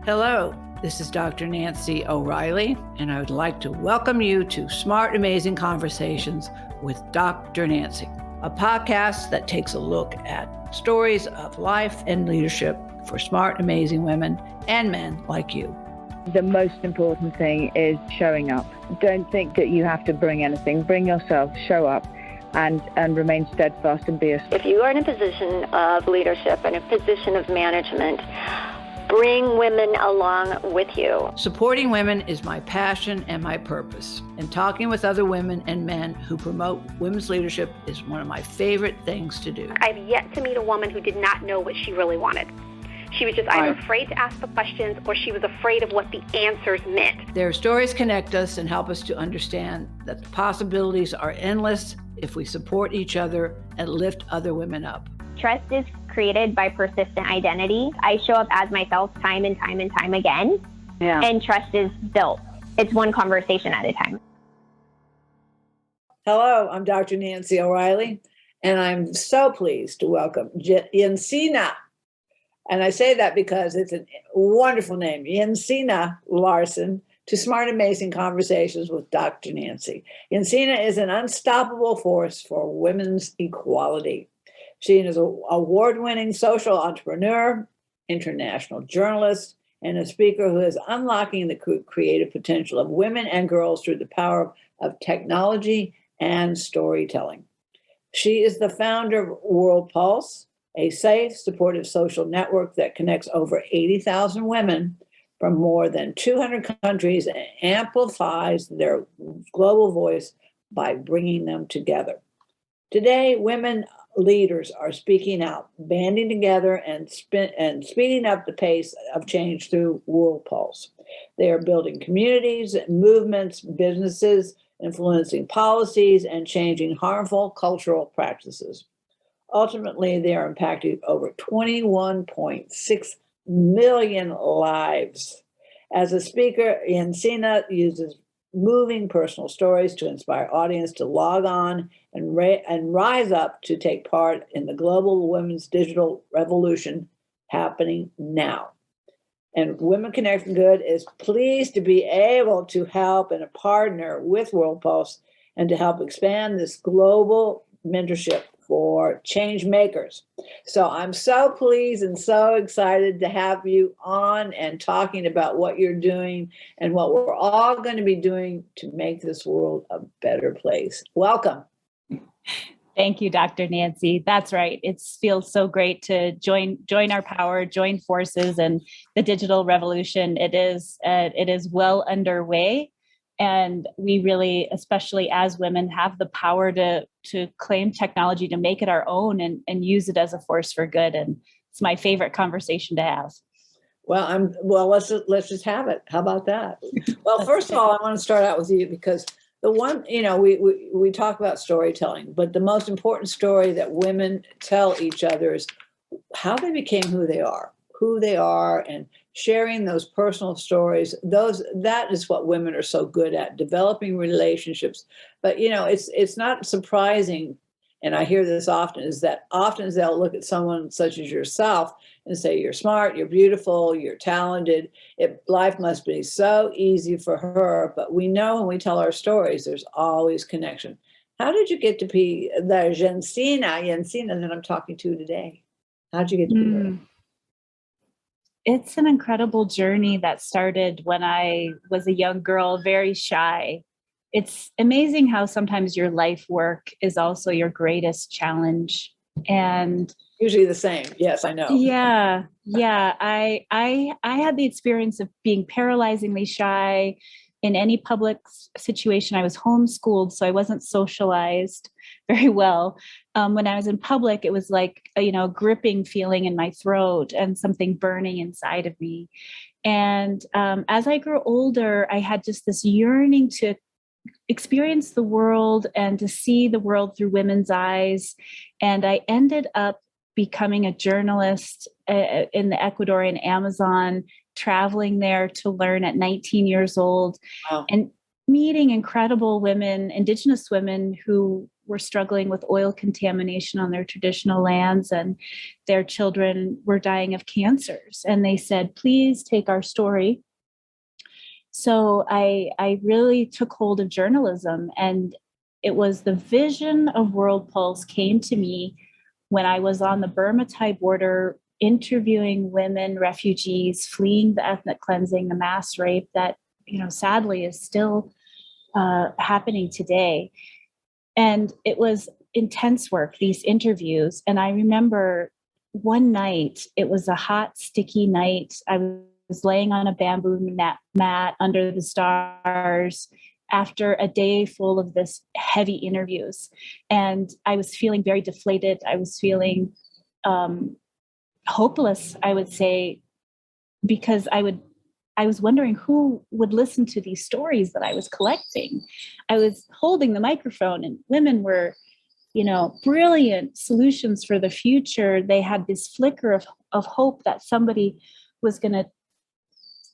Hello, this is Dr. Nancy O'Reilly, and I would like to welcome you to Smart Amazing Conversations with Dr. Nancy, a podcast that takes a look at stories of life and leadership for smart, amazing women and men like you. The most important thing is showing up. Don't think that you have to bring anything. Bring yourself, show up, and remain steadfast and be a... If you are in a position of leadership and a position of management, bring women along with you. Supporting women is my passion and my purpose. And talking with other women and men who promote women's leadership is one of my favorite things to do. I've yet to meet a woman who did not know what she really wanted. She was just either afraid to ask the questions or she was afraid of what the answers meant. Their stories connect us and help us to understand that the possibilities are endless if we support each other and lift other women up. Trust is created by persistent identity. I show up as myself time and time and time again, and trust is built. It's one conversation at a time. Hello, I'm Dr. Nancy O'Reilly, and I'm so pleased to welcome Jensine. And I say that because it's a wonderful name, Jensine Larsen, to Smart Amazing Conversations with Dr. Nancy. Jensine is an unstoppable force for women's equality. She is an award-winning social entrepreneur, international journalist, and a speaker who is unlocking the creative potential of women and girls through the power of technology and storytelling. She is the founder of World Pulse, a safe, supportive social network that connects over 80,000 women from more than 200 countries and amplifies their global voice by bringing them together. Today, women leaders are speaking out, banding together, and speeding up the pace of change through World Pulse. They are building communities, movements, businesses, influencing policies, and changing harmful cultural practices. Ultimately, they are impacting over 21.6 million lives. As a speaker, Jensine uses moving personal stories to inspire audience to log on and rise up to take part in the global women's digital revolution happening now. And Women Connecting Good is pleased to be able to help and partner with World Pulse and to help expand this global mentorship for change makers. So I'm so pleased and so excited to have you on and talking about what you're doing and what we're all going to be doing to make this world a better place. Welcome. Thank you, Dr. Nancy. That's right. It feels so great to join our power, join forces in the digital revolution. It is well underway. And we really, especially as women, have the power to claim technology, to make it our own and use it as a force for good. And it's my favorite conversation to have. Well, let's just have it. How about that? Well, first of all, I want to start out with you because the one, we talk about storytelling, but the most important story that women tell each other is how they became who they are, and sharing those personal stories. That is what women are so good at, developing relationships. But it's not surprising, and I hear this often, is that often they'll look at someone such as yourself and say, you're smart, you're beautiful, you're talented. Life must be so easy for her. But we know when we tell our stories, there's always connection. How did you get to be the Jensine that I'm talking to today? How did you get to be there? It's an incredible journey that started when I was a young girl, very shy. It's amazing how sometimes your life work is also your greatest challenge. And usually the same. Yes, I know. Yeah. I had the experience of being paralyzingly shy in any public situation. I was homeschooled, so I wasn't socialized very well. When I was in public, it was like, a gripping feeling in my throat and something burning inside of me. And as I grew older, I had just this yearning to experience the world and to see the world through women's eyes. And I ended up becoming a journalist in the Ecuadorian Amazon, traveling there to learn at 19 years old. Wow. And meeting incredible women, Indigenous women who were struggling with oil contamination on their traditional lands, and their children were dying of cancers. And they said, please take our story. So I really took hold of journalism, and it was the vision of World Pulse came to me when I was on the Burma-Thai border interviewing women, refugees fleeing the ethnic cleansing, the mass rape that, sadly is still happening today. And it was intense work, these interviews. And I remember one night, it was a hot, sticky night. I was laying on a bamboo mat under the stars after a day full of this heavy interviews. And I was feeling very deflated. I was feeling hopeless, I would say, because I was wondering who would listen to these stories that I was collecting. I was holding the microphone, and women were, brilliant solutions for the future. They had this flicker of hope that somebody was going to,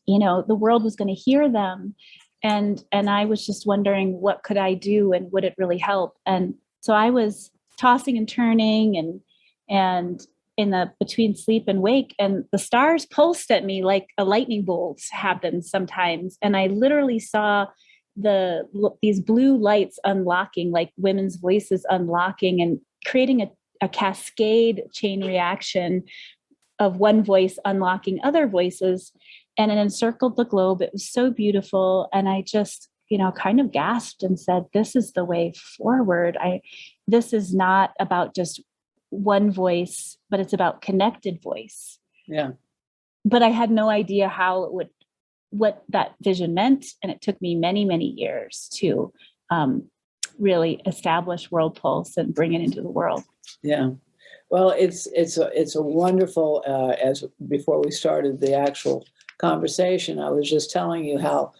the world was going to hear them. And I was just wondering, what could I do, and would it really help? And so I was tossing and turning and in the between sleep and wake, and the stars pulsed at me like a lightning bolt happens sometimes. And I literally saw these blue lights unlocking, like women's voices unlocking and creating a cascade chain reaction of one voice unlocking other voices. And it encircled the globe. It was so beautiful. And I just, kind of gasped and said, this is the way forward. This is not about just one voice, but it's about connected voice. Yeah. But I had no idea what that vision meant. And it took me many, many years to really establish World Pulse and bring it into the world. Yeah. Well, it's a wonderful, as before we started the actual conversation, I was just telling you how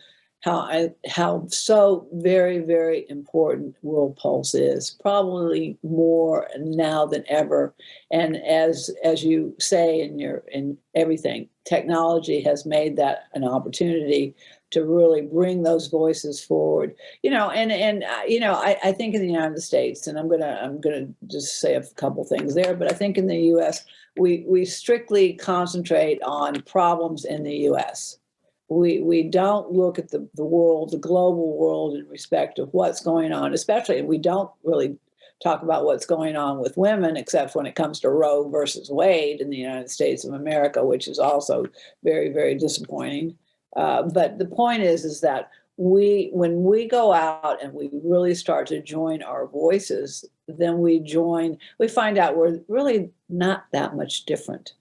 so very, very important World Pulse is, probably more now than ever. And as you say in everything, technology has made that an opportunity to really bring those voices forward. I think in the United States, and I'm gonna just say a couple things there, but I think in the U.S. we strictly concentrate on problems in the U.S. We don't look at the world, the global world, in respect of what's going on, especially, and we don't really talk about what's going on with women, except when it comes to Roe versus Wade in the United States of America, which is also very, very disappointing. But the point is that when we go out and we really start to join our voices, then we find out we're really not that much different.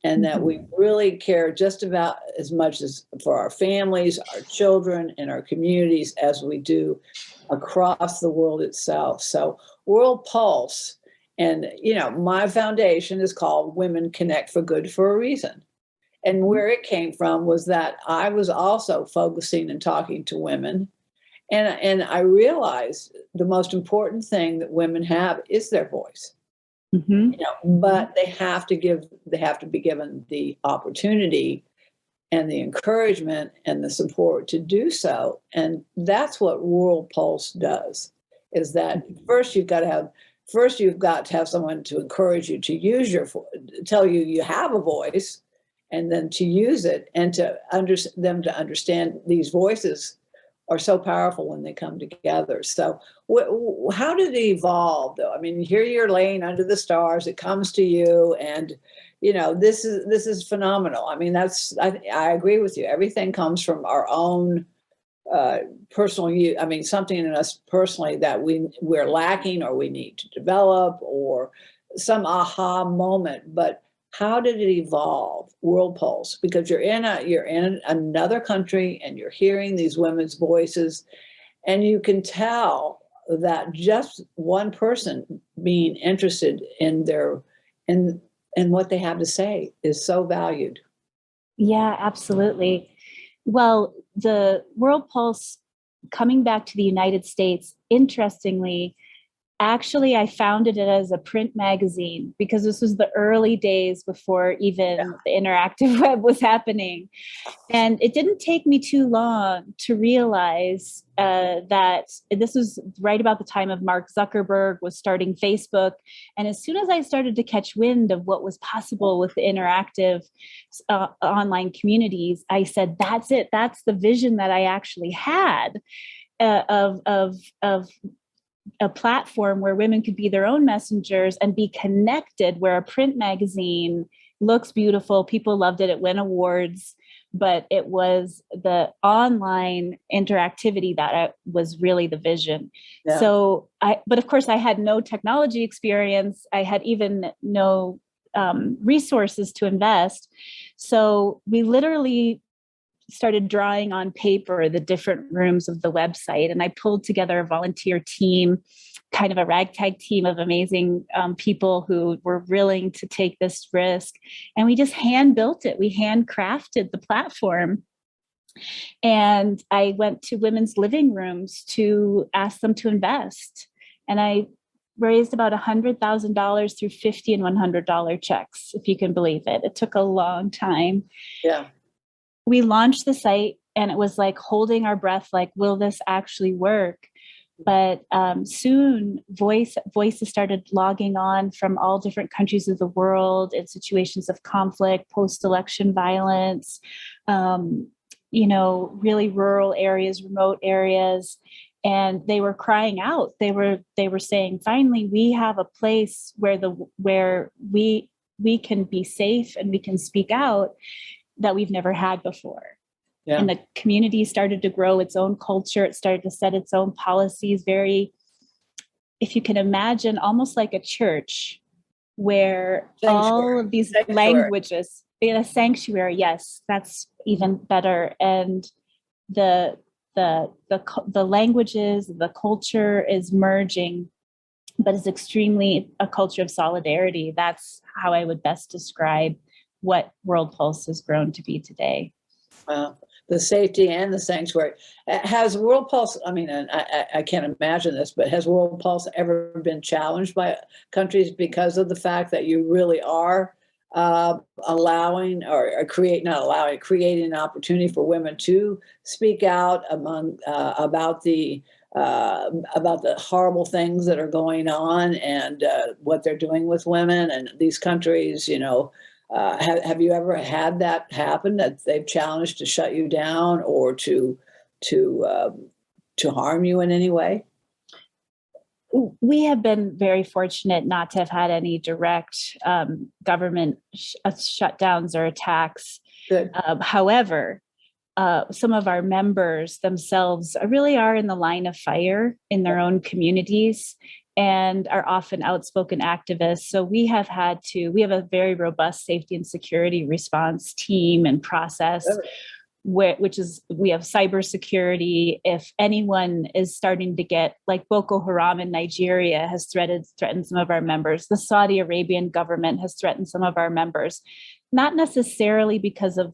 And that we really care just about as much as for our families, our children, and our communities as we do across the world itself. So World Pulse, and my foundation is called Women Connect for Good for a reason. And where it came from was that I was also focusing and talking to women. And I realized the most important thing that women have is their voice. But they have to be given the opportunity and the encouragement and the support to do so. And that's what World Pulse does, is that first you've got to have someone to encourage you to tell you you have a voice, and then to use it, and to them to understand these voices are so powerful when they come together. So how did it evolve, though? I mean, here you're laying under the stars, it comes to you, and this is phenomenal. I mean, I agree with you. Everything comes from our own personal use. I mean, something in us personally that we're lacking, or we need to develop, or some aha moment. But how did it evolve, World Pulse? Because you're in another country and you're hearing these women's voices, and you can tell that just one person being interested in what they have to say is so valued. Yeah, absolutely. Well, the World Pulse, coming back to the United States, interestingly, Actually, I founded it as a print magazine because this was the early days before even the interactive web was happening. And it didn't take me too long to realize that this was right about the time of Mark Zuckerberg was starting Facebook. And as soon as I started to catch wind of what was possible with the interactive online communities, I said, that's it. That's the vision that I actually had of a platform where women could be their own messengers and be connected, where a print magazine looks beautiful. People loved it. It won awards, but it was the online interactivity that was really the vision. Yeah. So but of course I had no technology experience. I had even no resources to invest. So we literally started drawing on paper the different rooms of the website. And I pulled together a volunteer team, kind of a ragtag team of amazing people who were willing to take this risk. And we just hand built it. We handcrafted the platform. And I went to women's living rooms to ask them to invest. And I raised about $100,000 through $50 and $100 checks, if you can believe it. It took a long time. Yeah. We launched the site and it was like holding our breath, like, will this actually work? But soon voices started logging on from all different countries of the world in situations of conflict, post-election violence, really rural areas, remote areas. And they were crying out. They were saying, finally, we have a place where we can be safe and we can speak out that we've never had before. Yeah. And the community started to grow its own culture. It started to set its own policies, if you can imagine, almost like a church where all of these languages, in a sanctuary, yes, that's even better. And the languages, the culture is merging, but it's extremely a culture of solidarity. That's how I would best describe what World Pulse has grown to be today. Wow. The safety and the sanctuary. Has World Pulse, I can't imagine this, but has World Pulse ever been challenged by countries because of the fact that you really are creating an opportunity for women to speak out about the horrible things that are going on and what they're doing with women and these countries, have you ever had that happen, that they've challenged to shut you down or to harm you in any way? We have been very fortunate not to have had any direct government shutdowns or attacks. Good. However, some of our members themselves really are in the line of fire in their own communities and are often outspoken activists. So we have a very robust safety and security response team and process, we have cybersecurity. If anyone is starting to get, like Boko Haram in Nigeria has threatened some of our members, the Saudi Arabian government has threatened some of our members, not necessarily because of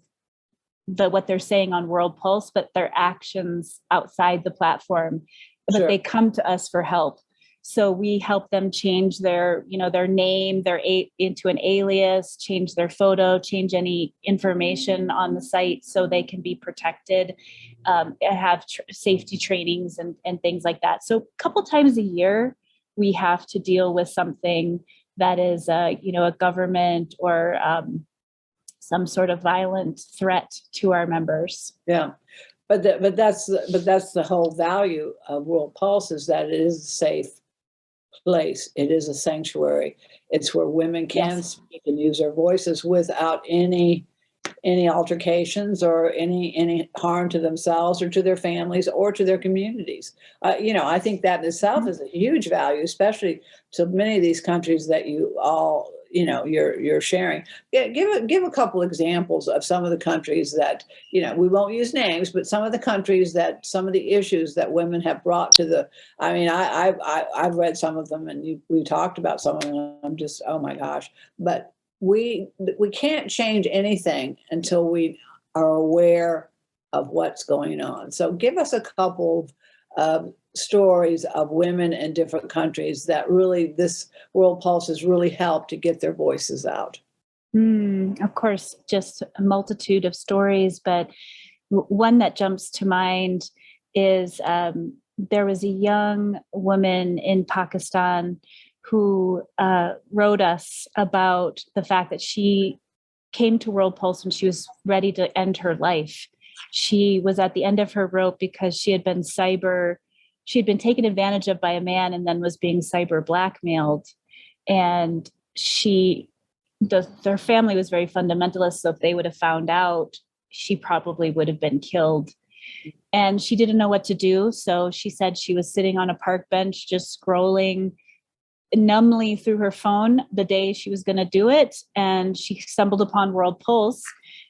what they're saying on World Pulse, but their actions outside the platform. But Sure. They come to us for help. So we help them change their name, into an alias, change their photo, change any information on the site so they can be protected, have safety trainings and things like that. So a couple times a year, we have to deal with something that is, a government or some sort of violent threat to our members. Yeah. But that's the whole value of World Pulse, is that it is a safe place. It is a sanctuary. It's where women can speak and use their voices without any altercations or any harm to themselves or to their families or to their communities. I think that in itself is a huge value, especially to many of these countries that you all you're sharing. Give a couple examples of some of the countries that, we won't use names, but some of the countries that some of the issues that women have brought to the, I've read some of them and we talked about some of them. I'm just, oh my gosh. But we can't change anything until we are aware of what's going on. So give us a couple of stories of women in different countries that really this World Pulse has really helped to get their voices out. Of course, just a multitude of stories, but one that jumps to mind is there was a young woman in Pakistan who wrote us about the fact that she came to World Pulse when she was ready to end her life. She was at the end of her rope because she had been taken advantage of by a man and then was being cyber blackmailed. And their family was very fundamentalist. So if they would have found out, she probably would have been killed. And she didn't know what to do. So she said she was sitting on a park bench, just scrolling numbly through her phone the day she was going to do it. And she stumbled upon World Pulse,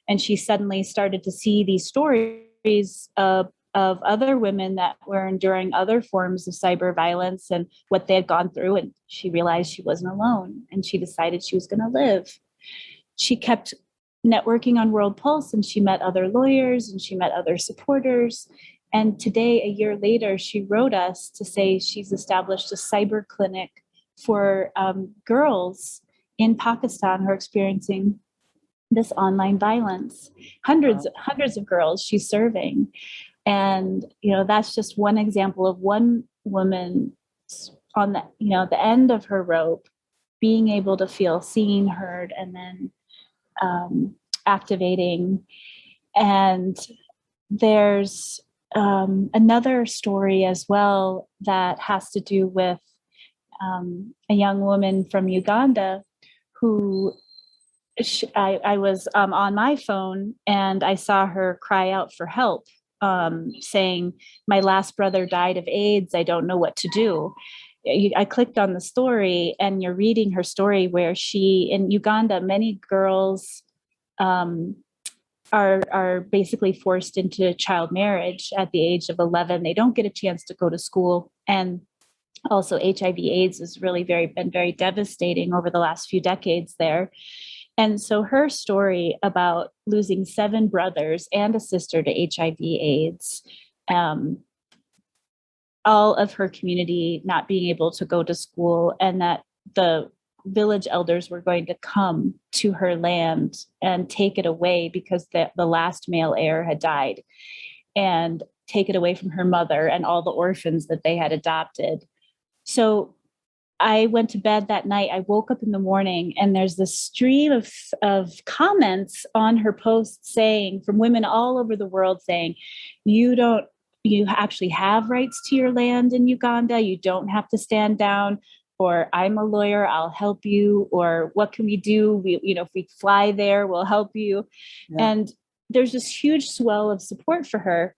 and she suddenly started to see these stories of other women that were enduring other forms of cyber violence and what they had gone through. And she realized she wasn't alone, and she decided she was going to live. She kept networking on World Pulse, and she met other lawyers and she met other supporters. And today, a year later, she wrote us to say she's established a cyber clinic for girls in Pakistan who are experiencing this online violence. Hundreds of girls she's serving. And, that's just one example of one woman on the end of her rope, being able to feel seen, heard, and then activating. And there's another story as well that has to do with a young woman from Uganda who I was on my phone, and I saw her cry out for help, saying, "My last brother died of AIDS. I don't know what to do." I clicked on the story, and you're reading her story where in Uganda, many girls are basically forced into child marriage at the age of 11. They don't get a chance to go to school. And also HIV/AIDS has really been very devastating over the last few decades there. And so her story about losing 7 brothers and a sister to HIV/AIDS, all of her community not being able to go to school, and that the village elders were going to come to her land and take it away because the last male heir had died, and take it away from her mother and all the orphans that they had adopted. So I went to bed that night. I woke up in the morning, and there's this stream of comments on her post from women all over the world saying, you actually have rights to your land in Uganda. You don't have to stand down. Or, I'm a lawyer, I'll help you. Or, what can we do? If we fly there, we'll help you. Yeah. And there's this huge swell of support for her.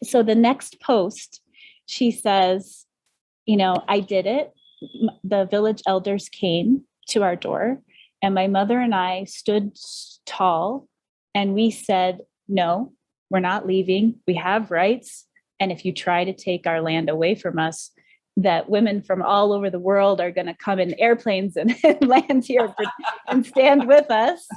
So the next post, she says, I did it. The village elders came to our door, and my mother and I stood tall, and we said, no, we're not leaving. We have rights. And if you try to take our land away from us, that women from all over the world are going to come in airplanes and land here and stand with us.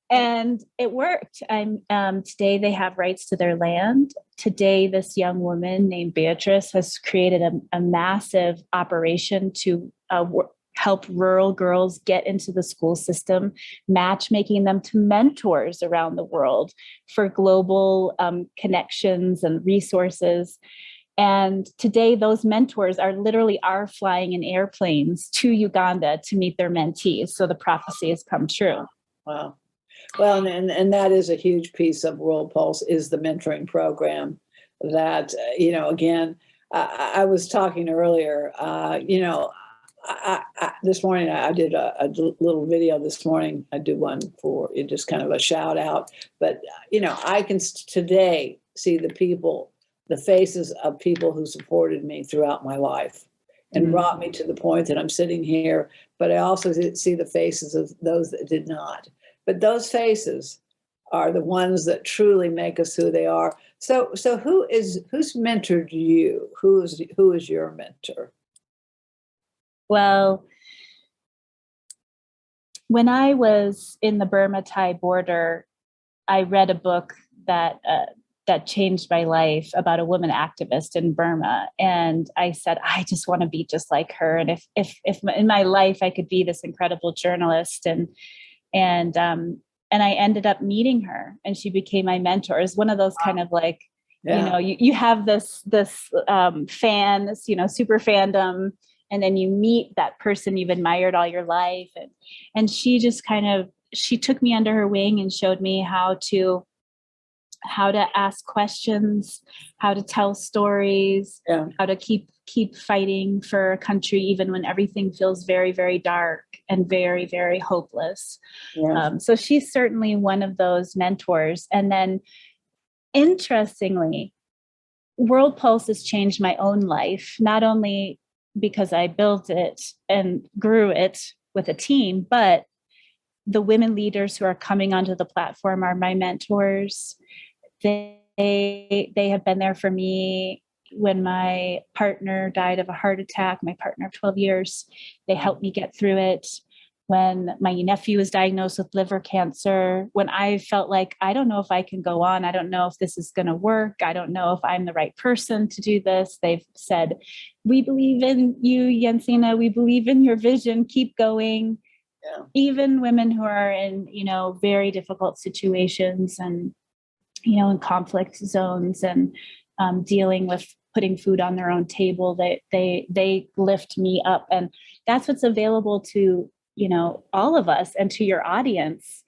And it worked. Today they have rights to their land. Today, this young woman named Beatrice has created a massive operation to help rural girls get into the school system, matchmaking them to mentors around the world for global connections and resources. And today, those mentors are flying in airplanes to Uganda to meet their mentees. So the prophecy has come true. Wow. Well, and that is a huge piece of World Pulse, is the mentoring program that, again, I was talking earlier, this morning, I did a little video this morning. I do one for just kind of a shout out, but, I can today see the faces of people who supported me throughout my life and brought me to the point that I'm sitting here, but I also see the faces of those that did not. But those faces are the ones that truly make us who they are. So who's mentored you? Who is your mentor? Well, when I was in the Burma-Thai border, I read a book that that changed my life about a woman activist in Burma. And I said, I just want to be just like her. And if in my life I could be this incredible journalist, and I ended up meeting her, and she became my mentor. It's one of those kind of like, you have this fan, this, super fandom, and then you meet that person you've admired all your life. And she just she took me under her wing and showed me how to ask questions, how to tell stories, how to keep fighting for a country, even when everything feels very, very dark and very, very hopeless. Yeah. So she's certainly one of those mentors. And then interestingly, World Pulse has changed my own life, not only because I built it and grew it with a team, but the women leaders who are coming onto the platform are my mentors. They have been there for me when my partner died of a heart attack, my partner of 12 years. They helped me get through it. When my nephew was diagnosed with liver cancer, when I felt like, I don't know if I can go on. I don't know if this is going to work. I don't know if I'm the right person to do this. They've said, we believe in you, Jensine. We believe in your vision. Keep going. Yeah. Even women who are in, very difficult situations and, in conflict zones and dealing with putting food on their own table, they lift me up. And that's what's available to, all of us and to your audience.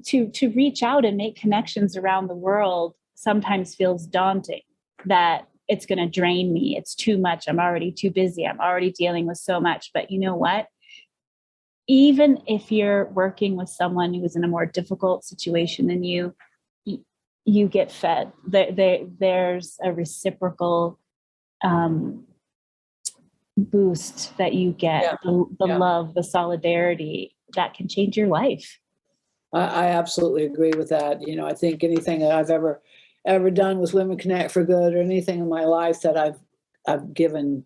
To reach out and make connections around the world sometimes feels daunting, that it's going to drain me. It's too much. I'm already too busy. I'm already dealing with so much. But you know what? Even if you're working with someone who is in a more difficult situation than you get fed. There's a reciprocal boost that you get, the love, the solidarity that can change your life. I absolutely agree with that. I think anything that I've ever done with Women Connect for Good, or anything in my life that I've given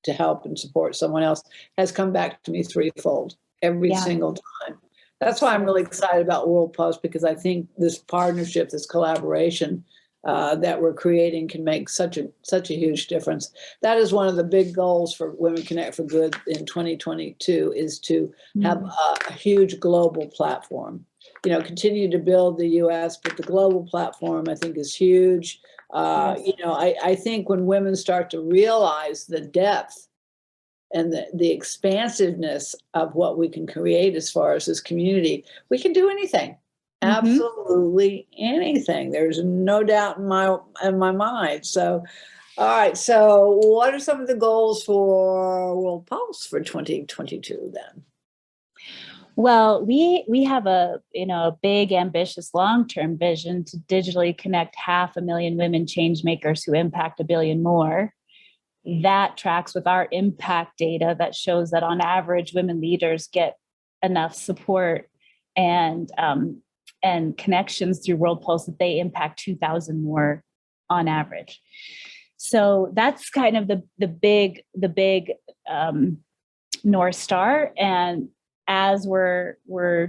to help and support someone else, has come back to me threefold every single time. That's why I'm really excited about World Pulse, because I think this partnership, this collaboration that we're creating can make such a huge difference. That is one of the big goals for Women Connect for Good in 2022, is to have a huge global platform. Continue to build the U.S., but the global platform, I think, is huge. I think when women start to realize the depth and the expansiveness of what we can create as far as this community, we can do anything, absolutely anything. There's no doubt in my mind. So, all right. So what are some of the goals for World Pulse for 2022 then? Well, we have a big, ambitious, long-term vision to digitally connect 500,000 women change makers who impact 1 billion more. That tracks with our impact data that shows that on average, women leaders get enough support and connections through World Pulse that they impact 2,000 more on average. So that's kind of the big North Star. And as we're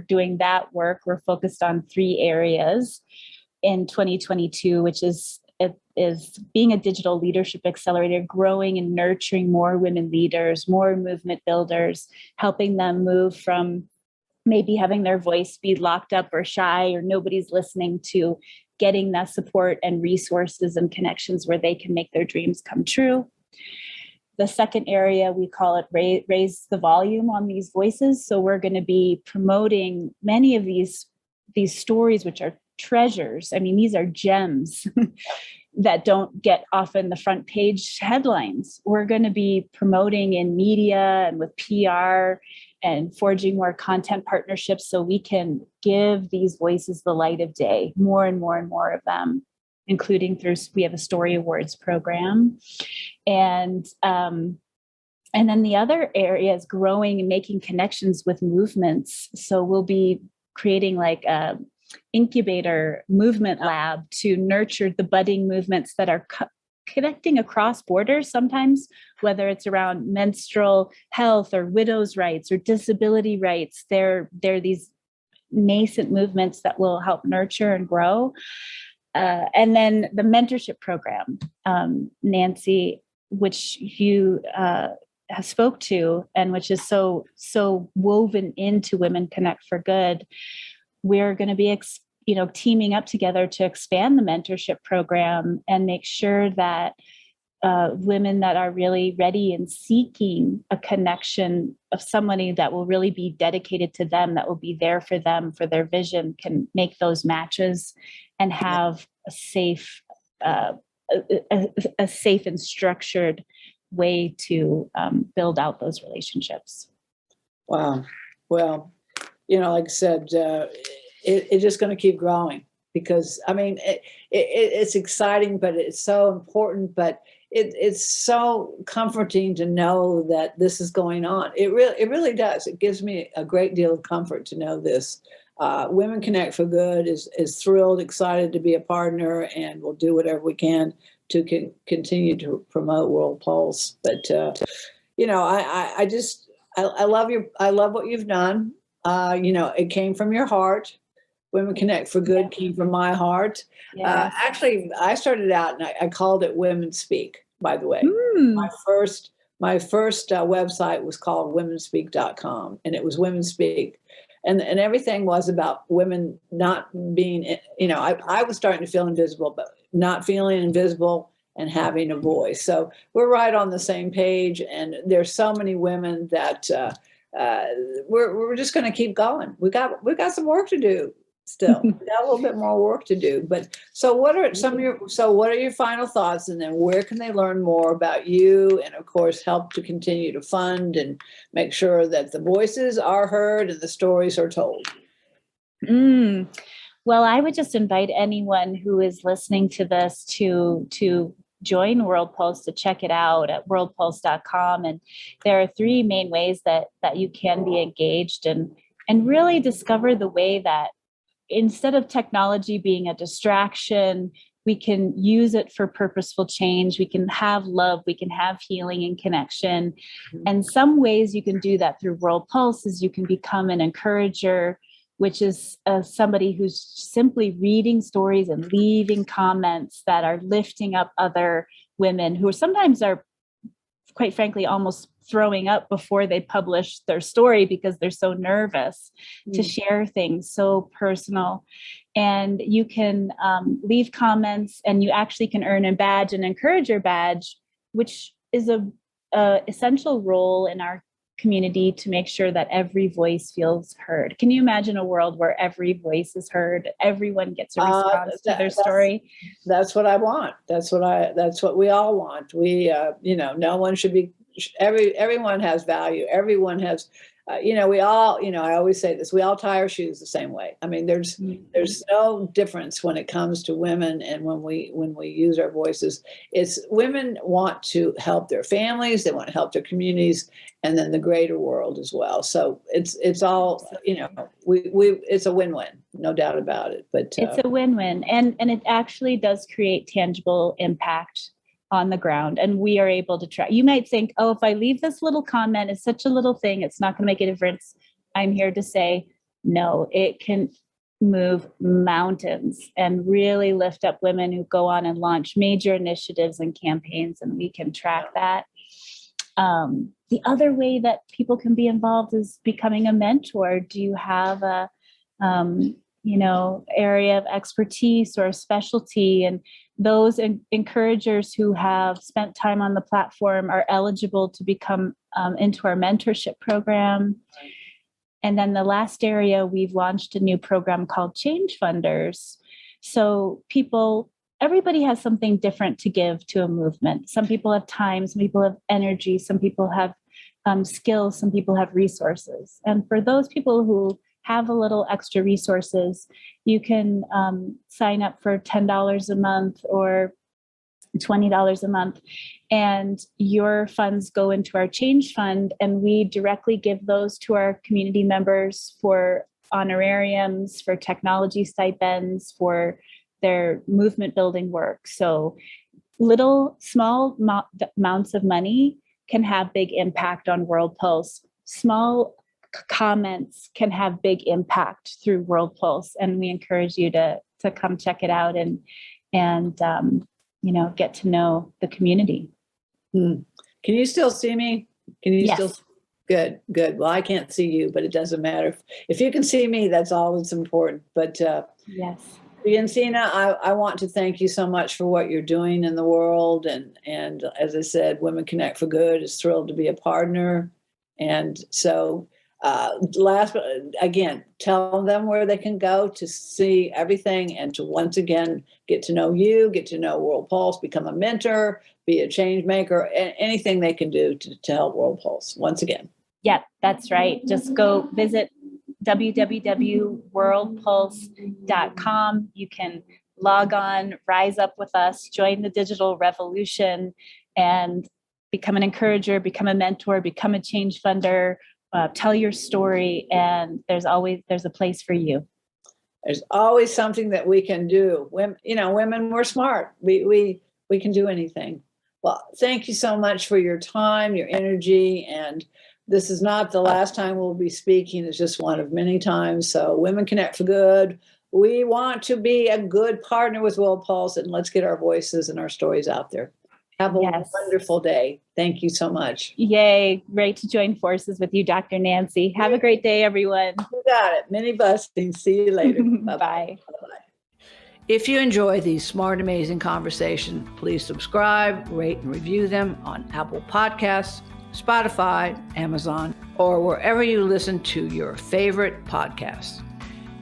doing that work, we're focused on 3 areas in 2022, which is being a digital leadership accelerator, growing and nurturing more women leaders, more movement builders, helping them move from maybe having their voice be locked up or shy or nobody's listening, to getting that support and resources and connections where they can make their dreams come true. The second area, we call it raise the volume on these voices. So we're going to be promoting many of these stories, which are treasures. I mean, these are gems that don't get often the front page headlines. We're going to be promoting in media and with PR and forging more content partnerships so we can give these voices the light of day, more and more and more of them, including we have a Story Awards program. And then the other area is growing and making connections with movements. So we'll be creating like a incubator movement lab to nurture the budding movements that are connecting across borders sometimes, whether it's around menstrual health or widows' rights or disability rights. They're these nascent movements that will help nurture and grow. And then the mentorship program, Nancy, which you have spoke to, and which is so woven into Women Connect for Good. We're going to be teaming up together to expand the mentorship program and make sure that women that are really ready and seeking a connection of somebody that will really be dedicated to them, that will be there for them, for their vision, can make those matches and have a safe and structured way to build out those relationships. Wow. Well, like I said, it's just going to keep growing, because I mean, it's exciting, but it's so important, but it's so comforting to know that this is going on. It really does. It gives me a great deal of comfort to know this. Women Connect for Good is thrilled, excited to be a partner, and we'll do whatever we can to continue to promote World Pulse. But I love what you've done. It came from your heart. Women Connect for Good came from my heart. Yes. Actually, I started out and I called it Women Speak, by the way. My first website was called womenspeak.com, and it was Women Speak. And everything was about women not being, I was starting to feel invisible, but not feeling invisible and having a voice. So we're right on the same page. And there's so many women that we're just going to keep going. We got some work to do still. We got a little bit more work to do. But so what are your final thoughts? And then where can they learn more about you? And of course, help to continue to fund and make sure that the voices are heard and the stories are told. Well, I would just invite anyone who is listening to this to join World Pulse, to check it out at worldpulse.com. And there are 3 main ways that you can be engaged and really discover the way that instead of technology being a distraction, we can use it for purposeful change. We can have love, we can have healing and connection. And some ways you can do that through World Pulse is you can become an encourager, which is somebody who's simply reading stories and leaving comments that are lifting up other women who sometimes are, quite frankly, almost throwing up before they publish their story because they're so nervous to share things so personal. And you can leave comments, and you actually can earn a badge, an encourager badge, which is a essential role in our community to make sure that every voice feels heard. Can you imagine a world where every voice is heard? Everyone gets a response to their story. That's what I want. That's what we all want. We, no one should be. Everyone has value. Everyone has. We all. I always say this. We all tie our shoes the same way. I mean, there's no difference when it comes to women, and when we use our voices. It's women want to help their families. They want to help their communities, and then the greater world as well. So it's all, it's a win-win, no doubt about it. But it's a win-win, and it actually does create tangible impact on the ground, and we are able to try. You might think, oh, if I leave this little comment, it's such a little thing, it's not going to make a difference. I'm here to say, no, it can move mountains and really lift up women who go on and launch major initiatives and campaigns, and we can track that. The other way that people can be involved is becoming a mentor. Do you have a area of expertise or a specialty? And those encouragers who have spent time on the platform are eligible to become into our mentorship program. And then the last area, we've launched a new program called Change Funders. So everybody has something different to give to a movement. Some people have time, some people have energy, some people have skills, some people have resources. And for those people who have a little extra resources, you can sign up for $10 a month or $20 a month, and your funds go into our Change Fund, and we directly give those to our community members for honorariums, for technology stipends, for their movement building work. So small amounts of money can have big impact on World Pulse. Small comments can have big impact through World Pulse, and we encourage you to to come check it out and get to know the community. Can you still see me? Can you still? Good. Well, I can't see you, but it doesn't matter. If you can see me, that's all that's important. But yes. Jensine, I want to thank you so much for what you're doing in the world. And as I said, Women Connect for Good is thrilled to be a partner. And so again, tell them where they can go to see everything and to once again get to know you, get to know World Pulse, become a mentor, be a change maker, anything they can do to help World Pulse. Once again. Yeah, that's right. Just go visit www.worldpulse.com. You can log on, rise up with us, join the digital revolution, and become an encourager, become a mentor, become a change funder, tell your story. And there's a place for you. There's always something that we can do. Women, we're smart. We can do anything. Well, thank you so much for your time, your energy, and this is not the last time we'll be speaking. It's just one of many times. So Women Connect for Good. We want to be a good partner with World Pulse, and let's get our voices and our stories out there. Have a wonderful day. Thank you so much. Yay. Great to join forces with you, Dr. Nancy. Have a great day, everyone. You got it. Many blessings. See you later. Bye-bye. Bye-bye. If you enjoy these smart, amazing conversations, please subscribe, rate, and review them on Apple Podcasts, Spotify, Amazon, or wherever you listen to your favorite podcasts.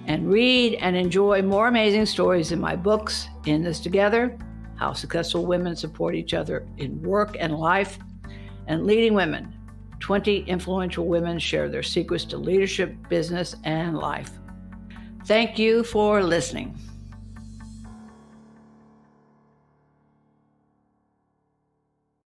And read and enjoy more amazing stories in my books, In This Together, How Successful Women Support Each Other in Work and Life, and Leading Women, 20 Influential Women Share Their Secrets to Leadership, Business, and Life. Thank you for listening.